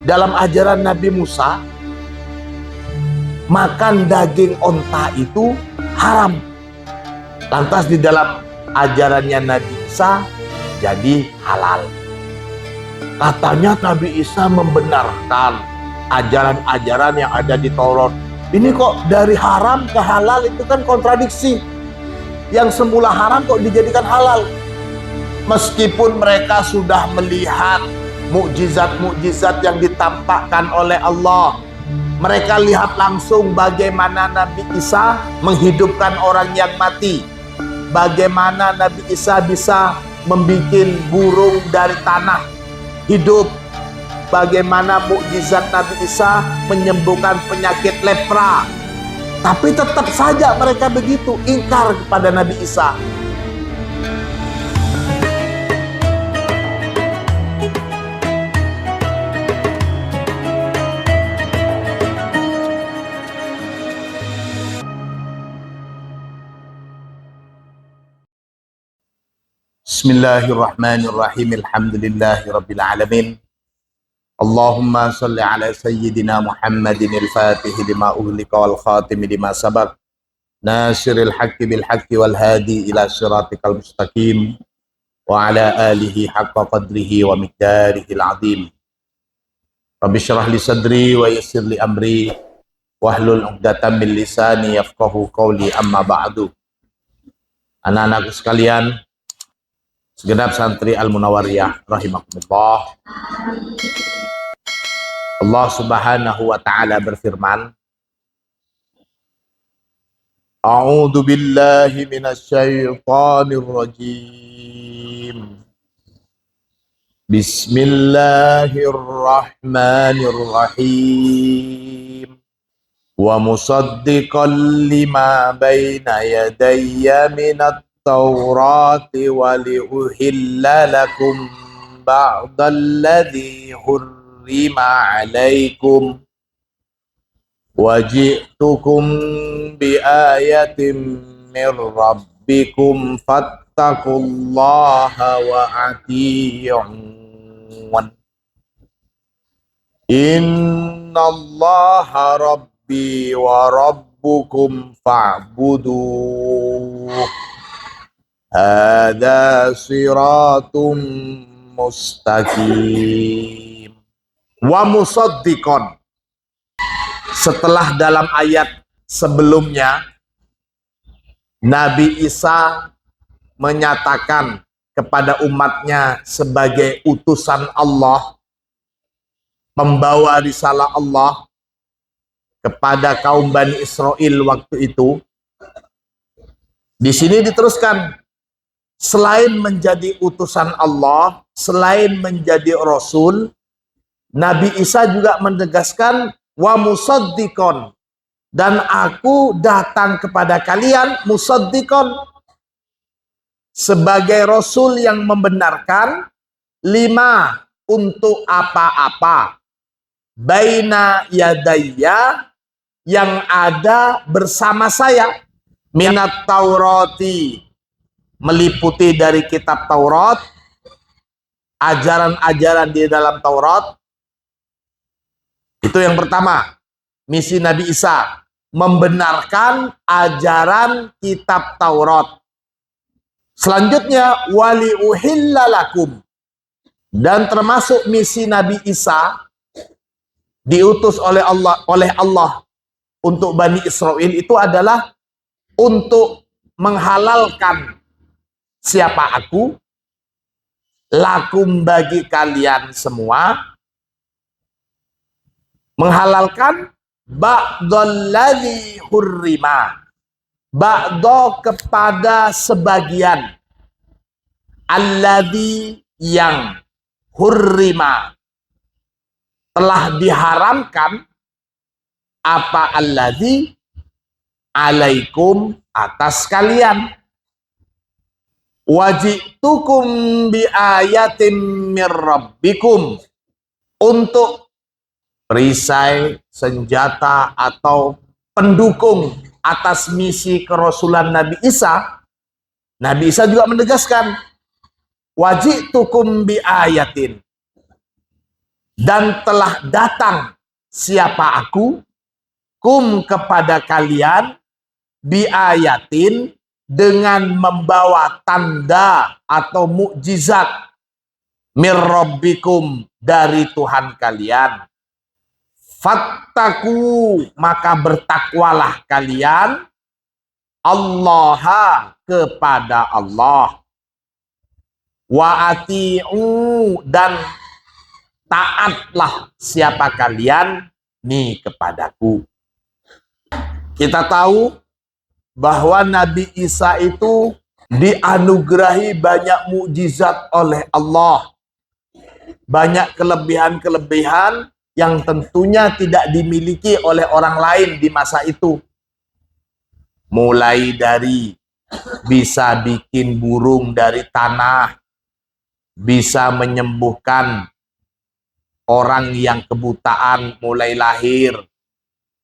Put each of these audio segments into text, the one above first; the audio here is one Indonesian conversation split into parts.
dalam ajaran Nabi Musa, makan daging onta itu haram. Lantas di dalam ajarannya Nabi Isa jadi halal. Katanya Nabi Isa membenarkan ajaran-ajaran yang ada di Taurat. Ini kok dari haram ke halal, itu kan kontradiksi. Yang semula haram kok dijadikan halal. Meskipun mereka sudah melihat mukjizat-mukjizat yang ditampakkan oleh Allah. Mereka lihat langsung bagaimana Nabi Isa menghidupkan orang yang mati. Bagaimana Nabi Isa bisa membuat burung dari tanah hidup. Bagaimana mukjizat Nabi Isa menyembuhkan penyakit lepra. Tapi tetap saja mereka begitu ingkar kepada Nabi Isa. Bismillahirrahmanirrahim. Alhamdulillahirabbil alamin. Allahumma shalli ala sayyidina Muhammadin al-Fatih lima ughliqa wal khatim lima sabaq. Nasiril haqqi bil haqqi wal hadi ila siratikal mustaqim wa ala alihi haqqa qadrihi wa miqdarihi al-azim. Rabbi shrah li sadri wa yassir li amri wahlul 'uqdatam min lisani yafqahu qawli, amma ba'du. Anak-anakku sekalian, segenap santri Al-Munawwariyah rahimakumullah. Allah Subhanahu wa taala berfirman, A'udzu billahi minasy syaithanir rajim. Bismillahirrahmanirrahim. Wa musaddiqan lima baina yadayya minat Taurati wa liuhilla lakum ba'dalladzi hurrima alaikum wa ji'tukum biayatin min rabbikum fattaqullaha wa ati'un. Innallaha rabbi wa rabbukum fa'buduh. Hadza siratum mustaqim. Wa musaddiqon. Setelah dalam ayat sebelumnya Nabi Isa menyatakan kepada umatnya sebagai utusan Allah, pembawa risalah Allah kepada kaum Bani Israel waktu itu. Di sini diteruskan, selain menjadi utusan Allah, selain menjadi Rasul, Nabi Isa juga menegaskan wa musaddiqon, dan aku datang kepada kalian musaddiqon, sebagai Rasul yang membenarkan lima, untuk apa-apa, baina yadayya, yang ada bersama saya, minat Taurati, meliputi dari kitab Taurat, ajaran-ajaran di dalam Taurat. Itu yang pertama, misi Nabi Isa, membenarkan ajaran kitab Taurat. Selanjutnya, wali uhilla lakum, dan termasuk misi Nabi Isa diutus oleh Allah untuk Bani Israel itu adalah untuk menghalalkan siapa aku, lakum, bagi kalian semua, menghalalkan ba'dalladzi hurrima, ba'do kepada sebagian, alladzi yang, hurrima telah diharamkan, apa alladzi, alaikum, atas kalian. Wajitukum biayatim mir rabbikum, untuk perisai, senjata atau pendukung atas misi kerasulan Nabi Isa. Nabi Isa juga menegaskan wajitukum biayatin, Dan telah datang siapa aku, kum kepada kalian, biayatin, dengan membawa tanda atau mukjizat, mirrabbikum, dari Tuhan kalian. Fattaku, maka bertakwalah kalian, Allaha, kepada Allah. Wa ati'u, dan taatlah siapa kalian nih kepadaku. Kita tahu bahwa Nabi Isa itu dianugerahi banyak mukjizat oleh Allah. Banyak kelebihan-kelebihan yang tentunya tidak dimiliki oleh orang lain di masa itu. Mulai dari bisa bikin burung dari tanah, bisa menyembuhkan orang yang kebutaan mulai lahir,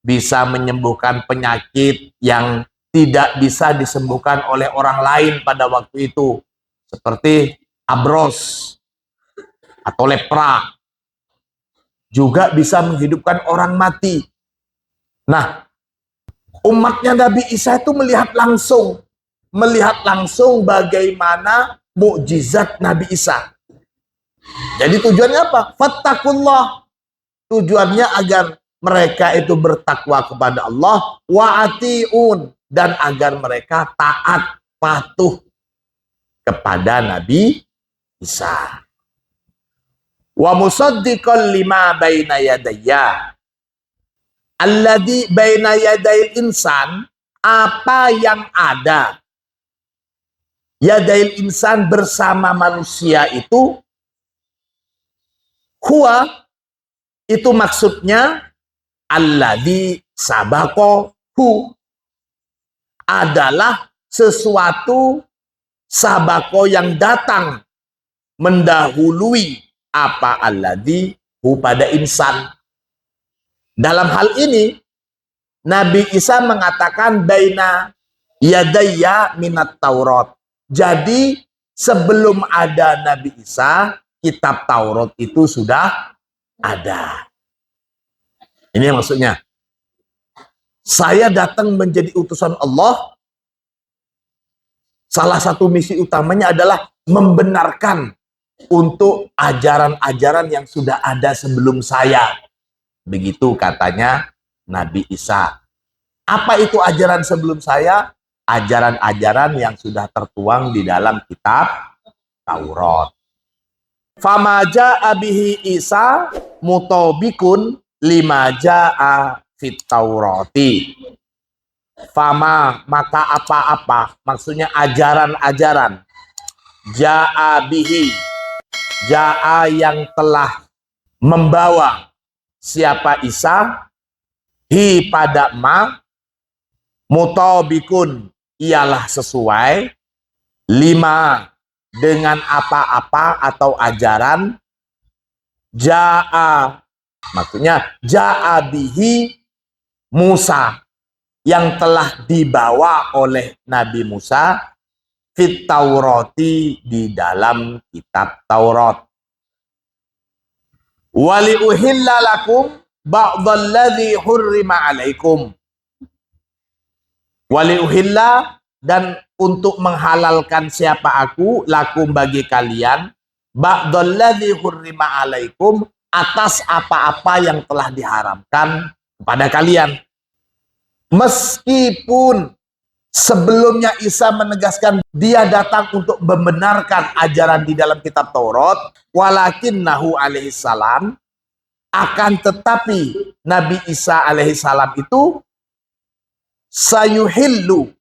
bisa menyembuhkan penyakit yang tidak bisa disembuhkan oleh orang lain pada waktu itu, seperti abros atau lepra. Juga bisa menghidupkan orang mati. Nah, umatnya Nabi Isa itu melihat langsung bagaimana mukjizat Nabi Isa. Jadi tujuannya apa? Fattakullah. Tujuannya agar mereka itu bertakwa kepada Allah, wa ati'un, dan agar mereka taat, patuh kepada Nabi Isa. Wa musaddiqan lima baina yadayya. Alladzi baina yadayil insan, apa yang ada yadail insan bersama manusia itu, huwa, itu maksudnya alladzi sabaqahu, adalah sesuatu sabaqo yang datang mendahului apa alladzi hu pada insan. Dalam hal ini Nabi Isa mengatakan baina yadayya minat Taurat. Jadi sebelum ada Nabi Isa, kitab Taurat itu sudah ada. Ini maksudnya. Saya datang menjadi utusan Allah. Salah satu misi utamanya adalah membenarkan untuk ajaran-ajaran yang sudah ada sebelum saya. Begitu katanya Nabi Isa. Apa itu ajaran sebelum saya? Ajaran-ajaran yang sudah tertuang di dalam kitab Taurat. Fama ja'a bihi Isa mutabikun lima ja'a fit Taurati. Fama, maka apa-apa, maksudnya ajaran-ajaran. Ja'a bihi, ja'a yang telah membawa siapa Isa, hi pada ma, mutabikun, ialah sesuai, lima, dengan apa-apa atau ajaran, ja'a, maksudnya ja'a bihi Musa, yang telah dibawa oleh Nabi Musa, fit Taurati, di dalam kitab Taurat. Wali uhilla lakum ba'dalladzi hurrima alaikum. Wali uhilla, dan untuk menghalalkan siapa aku, lakum, bagi kalian, ba'dalladzi hurrima alaikum, atas apa-apa yang telah diharamkan kepada kalian. Meskipun sebelumnya Isa menegaskan dia datang untuk membenarkan ajaran di dalam kitab Taurat, walakinnahu alaihissalam, akan tetapi Nabi Isa alaihissalam itu sayuhillu,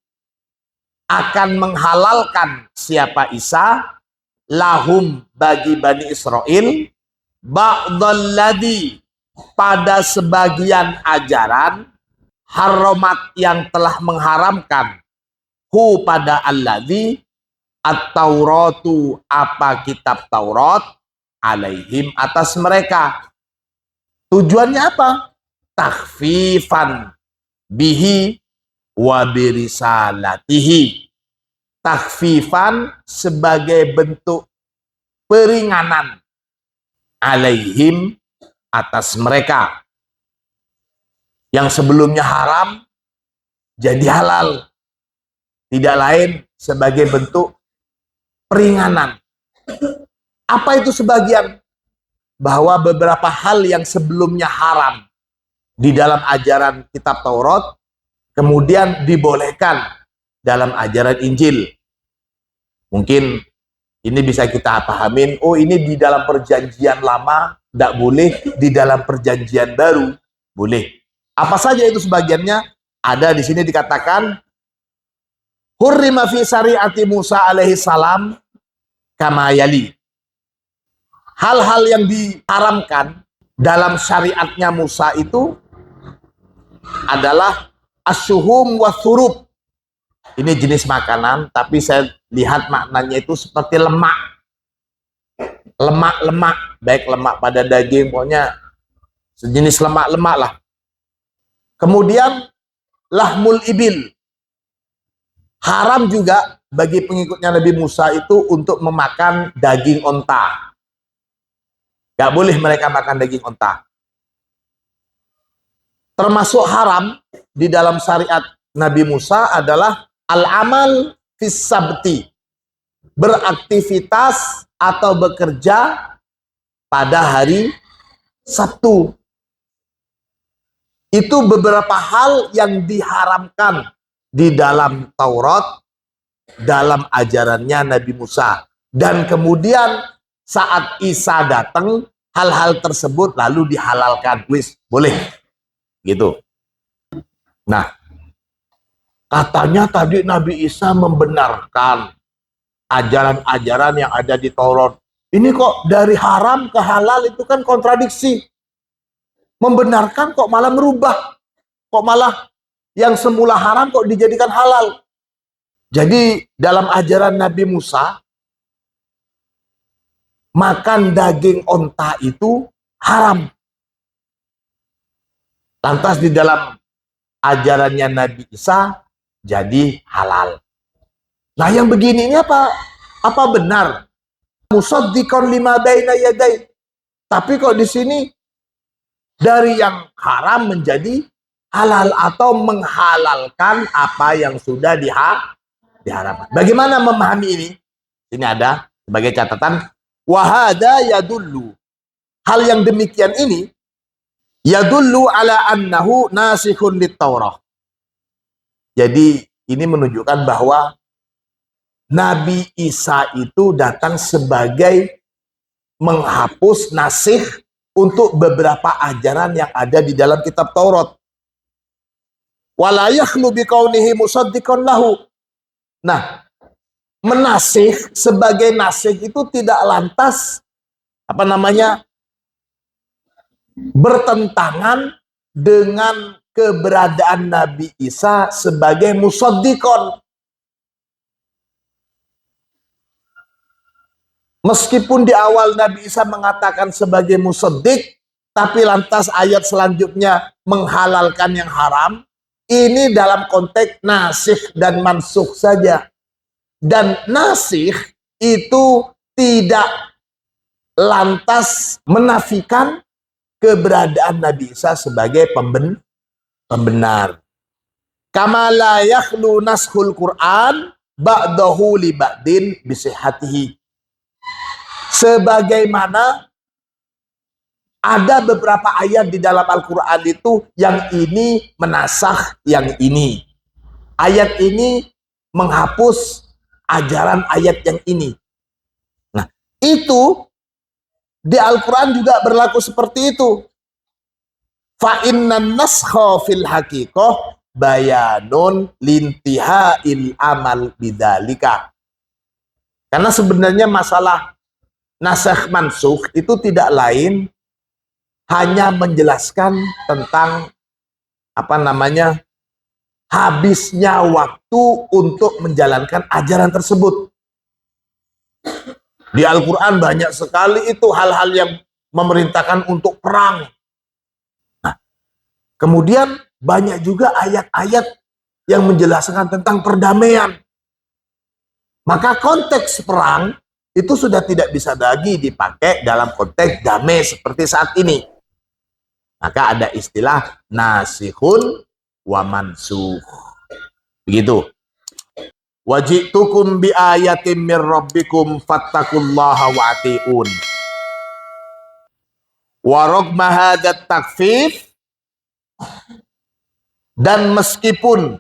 akan menghalalkan siapa Isa, lahum, bagi Bani Israel, ba'dalladzi, pada sebagian ajaran, haramat, yang telah mengharamkan, hu pada alladzi, at-Tauratu, apa kitab Taurat, alaihim, atas mereka. Tujuannya apa? Takhfifan bihi wa birisalatihi. Takhfifan, sebagai bentuk peringanan, alaihim, atas mereka. Yang sebelumnya haram jadi halal. Tidak lain sebagai bentuk peringanan. Apa itu sebagian? Bahwa beberapa hal yang sebelumnya haram di dalam ajaran kitab Taurat, kemudian dibolehkan dalam ajaran Injil. Mungkin ini bisa kita pahamin, oh ini di dalam perjanjian lama tidak boleh, di dalam perjanjian baru boleh. Apa saja itu sebagiannya? Ada di sini dikatakan, hurrima fi syariati Musa alaihi salam kama yali. Hal-hal yang diharamkan dalam syariatnya Musa itu adalah asyuhum wa thurub. Ini jenis makanan, tapi saya lihat maknanya itu seperti lemak. Lemak-lemak, baik lemak pada daging, pokoknya sejenis lemak-lemak lah. Kemudian lahmul ibil. Haram juga bagi pengikutnya Nabi Musa itu untuk memakan daging onta. Gak boleh mereka makan daging onta. Termasuk haram di dalam syariat Nabi Musa adalah al-amal fis sabti, beraktivitas atau bekerja pada hari Sabtu. Itu beberapa hal yang diharamkan di dalam Taurat, dalam ajarannya Nabi Musa. Dan kemudian saat Isa datang, hal-hal tersebut lalu dihalalkan. Wis, boleh. Gitu. Nah, katanya tadi Nabi Isa membenarkan ajaran-ajaran yang ada di Taurat. Ini kok dari haram ke halal itu kan kontradiksi. Membenarkan kok malah merubah. Kok malah yang semula haram kok dijadikan halal. Jadi dalam ajaran Nabi Musa, makan daging onta itu haram. Lantas di dalam ajarannya Nabi Isa jadi halal. Nah yang begini ini apa benar? Musaddiqan lima baina yadai. Tapi kok di sini dari yang haram menjadi halal atau menghalalkan apa yang sudah diharamkan. Bagaimana memahami ini? Ini ada sebagai catatan. Wahada yadullu. Hal yang demikian ini yadullu ala annahu nasikhun lit Taurah. Jadi ini menunjukkan bahwa Nabi Isa itu datang sebagai menghapus nasikh untuk beberapa ajaran yang ada di dalam kitab Taurat. Wala yakhlu biqaunihi musaddiqan lahu. Nah, menasikh sebagai nasikh itu tidak lantas bertentangan dengan keberadaan Nabi Isa sebagai musaddiqon. Meskipun di awal Nabi Isa mengatakan sebagai musaddiq, tapi lantas ayat selanjutnya menghalalkan yang haram, ini dalam konteks nasikh dan mansukh saja. Dan nasikh itu tidak lantas menafikan keberadaan Nabi Isa sebagai pembenar. Kama la yakhlu naskhul Qur'an ba'dahu li ba'din bisihhatihi. Sebagaimana ada beberapa ayat di dalam Al-Quran itu yang ini menasakh yang ini. Ayat ini menghapus ajaran ayat yang ini. Nah, itu di Al-Quran juga berlaku seperti itu. Fa innan naskha fil haqiqah bayanun lintihail amal bidzalika. Karena sebenarnya masalah nasakh mansukh itu tidak lain hanya menjelaskan tentang habisnya waktu untuk menjalankan ajaran tersebut. Di Al-Quran banyak sekali itu hal-hal yang memerintahkan untuk perang. Nah, kemudian banyak juga ayat-ayat yang menjelaskan tentang perdamaian. Maka konteks perang itu sudah tidak bisa lagi dipakai dalam konteks damai seperti saat ini. Maka ada istilah nasikhun wa mansukh. Begitu. Wajitukum bi ayatin mir rabbikum fattaqullaha wa atiun. Wa ragma hadat takfif, dan meskipun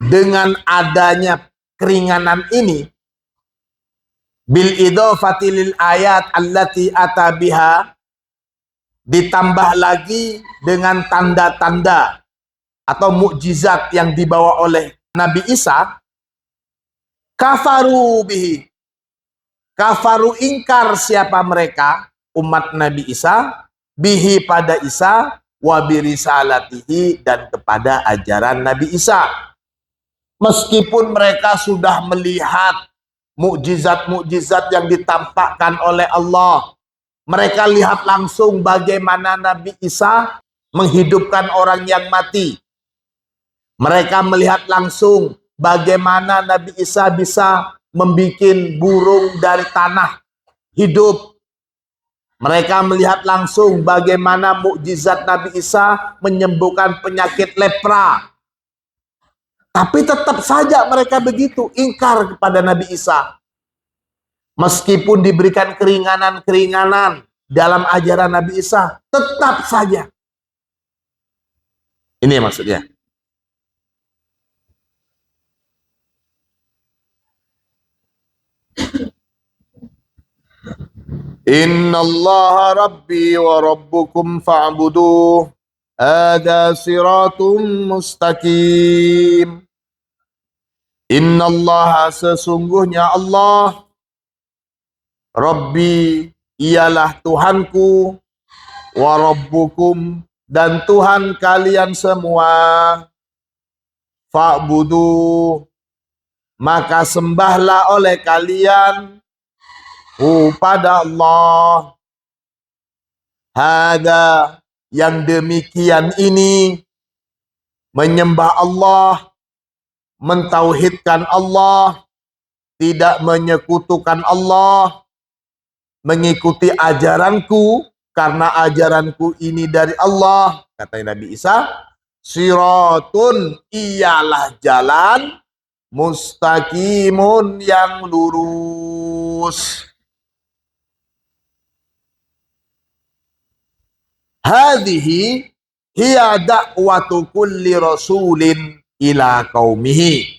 dengan adanya keringanan ini, bil idhofati lil ayat allati atabiha, ditambah lagi dengan tanda-tanda atau mukjizat yang dibawa oleh Nabi Isa, kafaru bihi, kafaru ingkar siapa mereka, umat Nabi Isa, bihi pada Isa, wa birisalatihi, dan kepada ajaran Nabi Isa. Meskipun mereka sudah melihat mukjizat-mukjizat yang ditampakkan oleh Allah, mereka lihat langsung bagaimana Nabi Isa menghidupkan orang yang mati. Mereka melihat langsung bagaimana Nabi Isa bisa membuat burung dari tanah hidup. Mereka melihat langsung bagaimana mukjizat Nabi Isa menyembuhkan penyakit lepra. Tapi tetap saja mereka begitu ingkar kepada Nabi Isa. Meskipun diberikan keringanan-keringanan dalam ajaran Nabi Isa, tetap saja. Ini maksudnya. Innallaha rabbi wa rabbukum fa'buduh. Ada siratum mustaqim. Innallaha, sesungguhnya Allah, Rabbi, ialah Tuhanku, wa rabbukum, dan Tuhan kalian semua. Fa'buduh, maka sembahlah oleh kalian pada Allah. Hada, yang demikian ini, menyembah Allah, mentauhidkan Allah, tidak menyekutukan Allah, mengikuti ajaranku, karena ajaranku ini dari Allah, kata Nabi Isa. Siratun, ialah jalan, mustaqimun, yang lurus. Hadhihi hiya da'watu kulli rasulin ila qaumihi.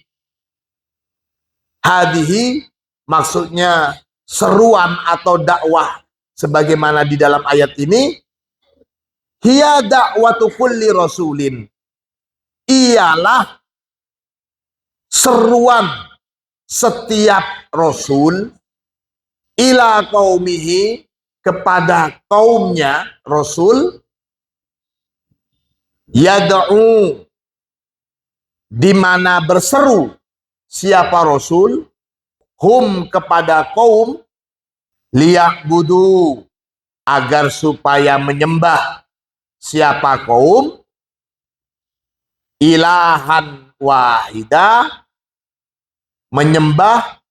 Hadhihi maksudnya seruan atau dakwah sebagaimana di dalam ayat ini. Hiya da'watu kulli rasulin, ialah seruan setiap rasul, ila qaumihi, kepada kaumnya rasul, yad'u, di mana berseru siapa rasul, hum, kepada kaum, liya'budu, agar supaya menyembah siapa kaum, ilahan wahidah, menyembah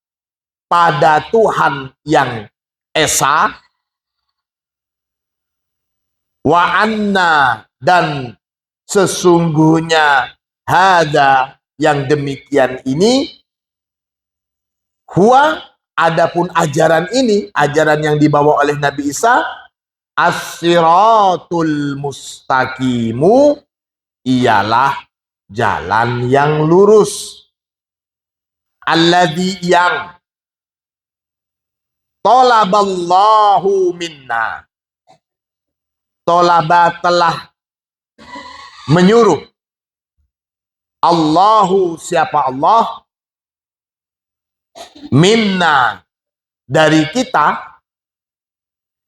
pada Tuhan yang esa, wa anna, dan sesungguhnya hada, yang demikian ini, huwa, adapun ajaran ini, ajaran yang dibawa oleh Nabi Isa, as-siratul mustaqimu, ialah jalan yang lurus. Alladzi, yang talaballahu minna, talaba, telah menyuruh, Allahu, siapa Allah, minna, dari kita,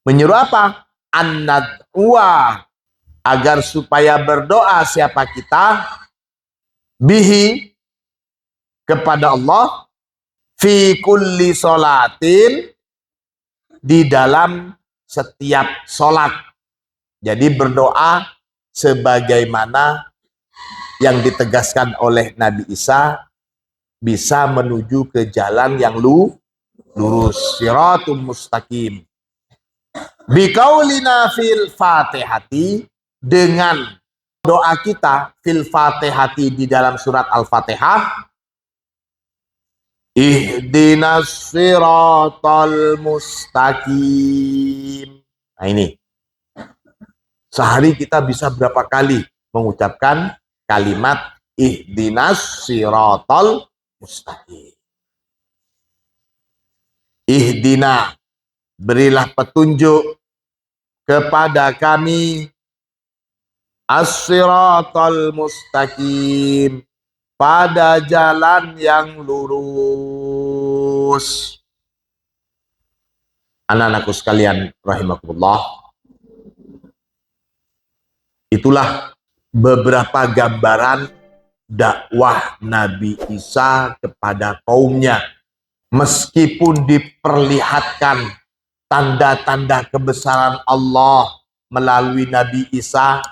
menyuruh apa? An-nad'wa, agar supaya berdoa siapa kita, bihi, kepada Allah, fi kulli sholatin, di dalam setiap sholat. Jadi berdoa sebagaimana yang ditegaskan oleh Nabi Isa, bisa menuju ke jalan yang lurus, siratul mustaqim. Biqaulina fil Fatihati, dengan doa kita fil Fatihati di dalam surat Al-Fatihah, ihdinas siratal mustaqim. Nah ini, sehari kita bisa berapa kali mengucapkan kalimat ihdinas siratal mustaqim. Ihdina, berilah petunjuk kepada kami as-siratal mustaqim, pada jalan yang lurus. Anak-anakku sekalian rahimakumullah, itulah beberapa gambaran dakwah Nabi Isa kepada kaumnya. Meskipun diperlihatkan tanda-tanda kebesaran Allah melalui Nabi Isa,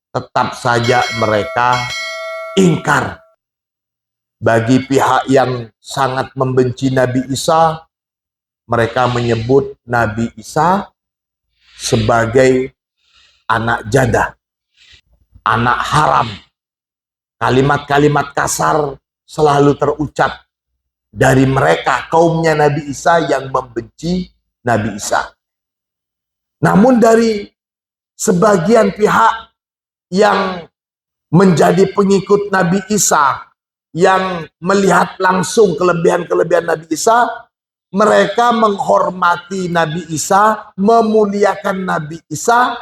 tetap saja mereka ingkar. Bagi pihak yang sangat membenci Nabi Isa, mereka menyebut Nabi Isa sebagai anak janda, anak haram. Kalimat-kalimat kasar selalu terucap dari mereka, kaumnya Nabi Isa yang membenci Nabi Isa. Namun dari sebagian pihak yang menjadi pengikut Nabi Isa, yang melihat langsung kelebihan-kelebihan Nabi Isa, mereka menghormati Nabi Isa, memuliakan Nabi Isa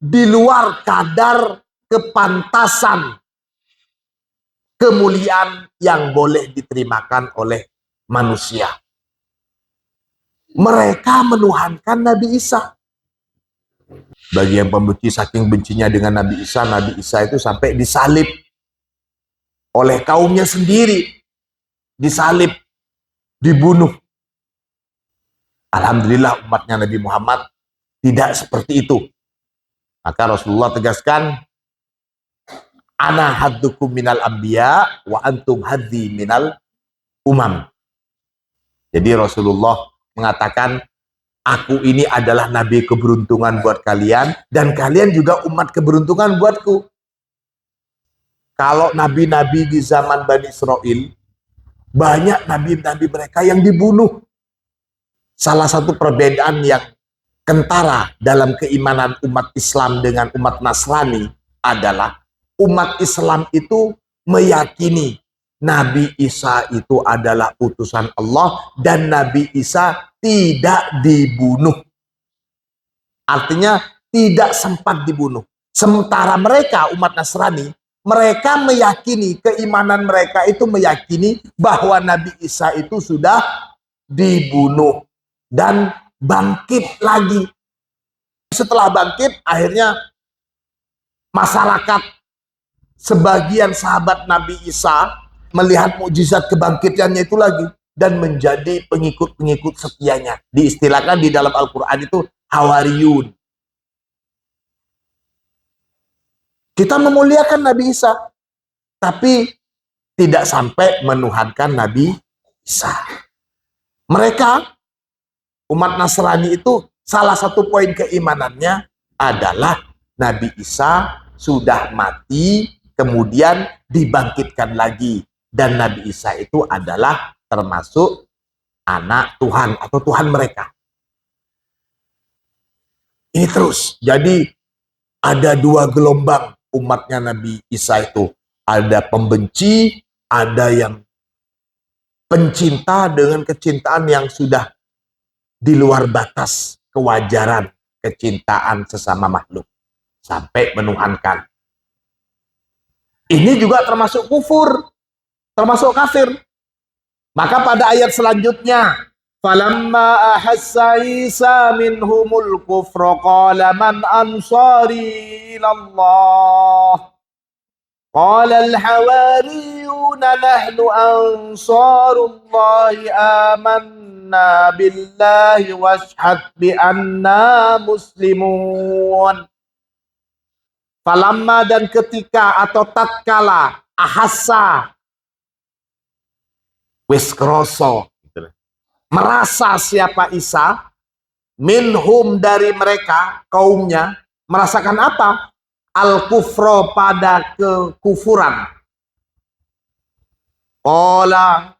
di luar kadar kepantasan kemuliaan yang boleh diterimakan oleh manusia. Mereka menuhankan Nabi Isa. Bagi yang pembenci, saking bencinya dengan Nabi Isa itu sampai disalib oleh kaumnya sendiri. Disalib, dibunuh. Alhamdulillah umatnya Nabi Muhammad tidak seperti itu. Maka Rasulullah tegaskan, ana haddukum minal anbiya wa antum haddi minal umam. Jadi Rasulullah mengatakan, aku ini adalah nabi keberuntungan buat kalian, dan kalian juga umat keberuntungan buatku. Kalau nabi-nabi di zaman Bani Israel, banyak nabi-nabi mereka yang dibunuh. Salah satu perbedaan yang kentara dalam keimanan umat Islam dengan umat Nasrani adalah umat Islam itu meyakini Nabi Isa itu adalah utusan Allah dan Nabi Isa tidak dibunuh. Artinya tidak sempat dibunuh. Sementara mereka, umat Nasrani, mereka meyakini, keimanan mereka itu meyakini bahwa Nabi Isa itu sudah dibunuh dan bangkit lagi. Setelah bangkit, akhirnya masyarakat, sebagian sahabat Nabi Isa melihat mukjizat kebangkitannya itu lagi dan menjadi pengikut-pengikut setianya. Diistilahkan di dalam Al-Quran itu Hawariyun. Kita memuliakan Nabi Isa, tapi tidak sampai menuhankan Nabi Isa. Mereka, umat Nasrani itu, salah satu poin keimanannya adalah Nabi Isa sudah mati, kemudian dibangkitkan lagi. Dan Nabi Isa itu adalah termasuk anak Tuhan atau Tuhan mereka. Ini terus. Jadi ada dua gelombang umatnya Nabi Isa itu. Ada pembenci, ada yang pencinta dengan kecintaan yang sudah di luar batas kewajaran kecintaan sesama makhluk. Sampai menuhankan. Ini juga termasuk kufur. Termasuk kafir. Maka pada ayat selanjutnya, falamma ahassa Isa minhumul kufra qala man ansari ilallah qala al-hawariyuna nahnu ansarullahi amanna billahi washhad bi anna muslimun. Falamma, dan ketika atau tatkala, ahassa wis kroso, merasa siapa Isa minhum dari mereka, kaumnya, merasakan apa? Al-kufro, pada kekufuran. Qala,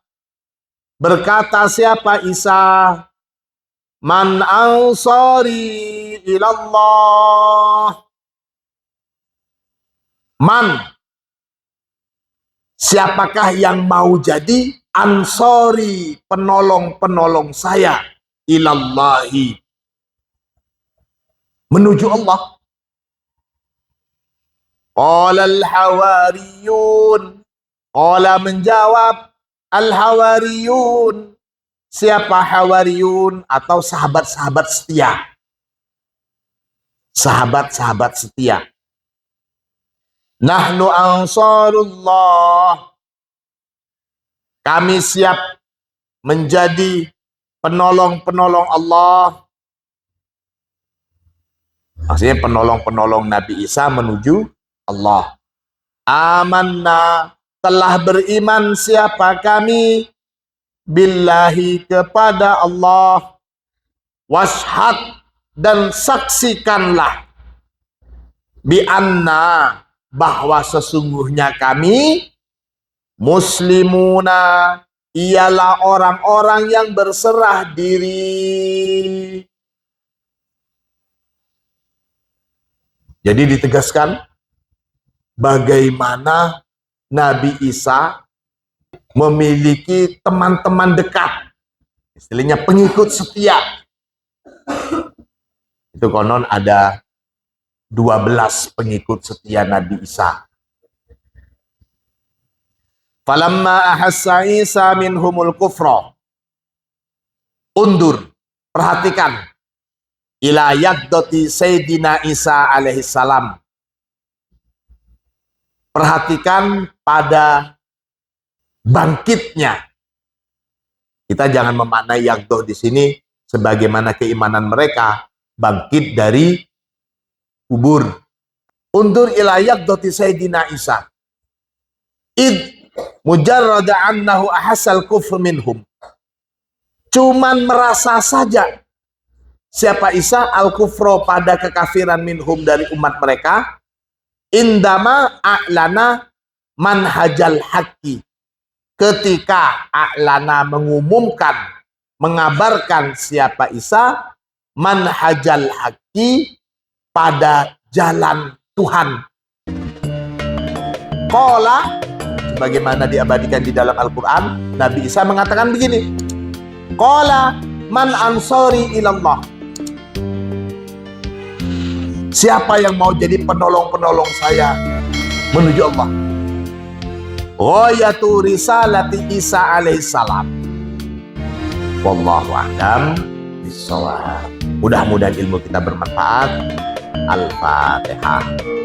berkata siapa Isa? Man ansari ilallah. Man, siapakah yang mau jadi ansori, penolong-penolong saya, ilallahi, menuju Allah. Qala al-hawariyun, qala menjawab al-hawariyun. Siapa hawariyun? Atau sahabat-sahabat setia. Sahabat-sahabat setia. Nahnu ansarullah. Kami siap menjadi penolong-penolong Allah. Maksudnya penolong-penolong Nabi Isa menuju Allah. Amanna, telah beriman siapa kami, billahi, kepada Allah. Washhad, dan saksikanlah, bi anna, bahwa sesungguhnya kami muslimuna, ialah orang-orang yang berserah diri. Jadi ditegaskan bagaimana Nabi Isa memiliki teman-teman dekat, istilahnya pengikut setia. Itu konon ada 12 pengikut setia Nabi Isa. Falamma ahassa Isa minhumul kufra. Undur, perhatikan. Ila yaqdati Sayyidina Isa alaihi salam. Perhatikan pada bangkitnya. Kita jangan memaknai yaqdah di sini sebagaimana keimanan mereka bangkit dari kubur. Undur ila yaqdati Sayyidina Isa. Id mujarrada annahu ahasal kufr minhum. Cuman merasa saja siapa Isa al-kufro, pada kekafiran, minhum, dari umat mereka. Indama a'lana manhajal haqqi, ketika a'lana mengumumkan, mengabarkan siapa Isa manhajal haqqi, pada jalan Tuhan. Qala, sebagaimana diabadikan di dalam Al-Quran, Nabi Isa mengatakan begini. Qala man ansori ilallah. Siapa yang mau jadi penolong-penolong saya menuju Allah? Ghayatu risalati Isa alaihissalam. Wallahu a'lam bishawab. Mudah-mudahan ilmu kita bermanfaat. Al-Fatihah.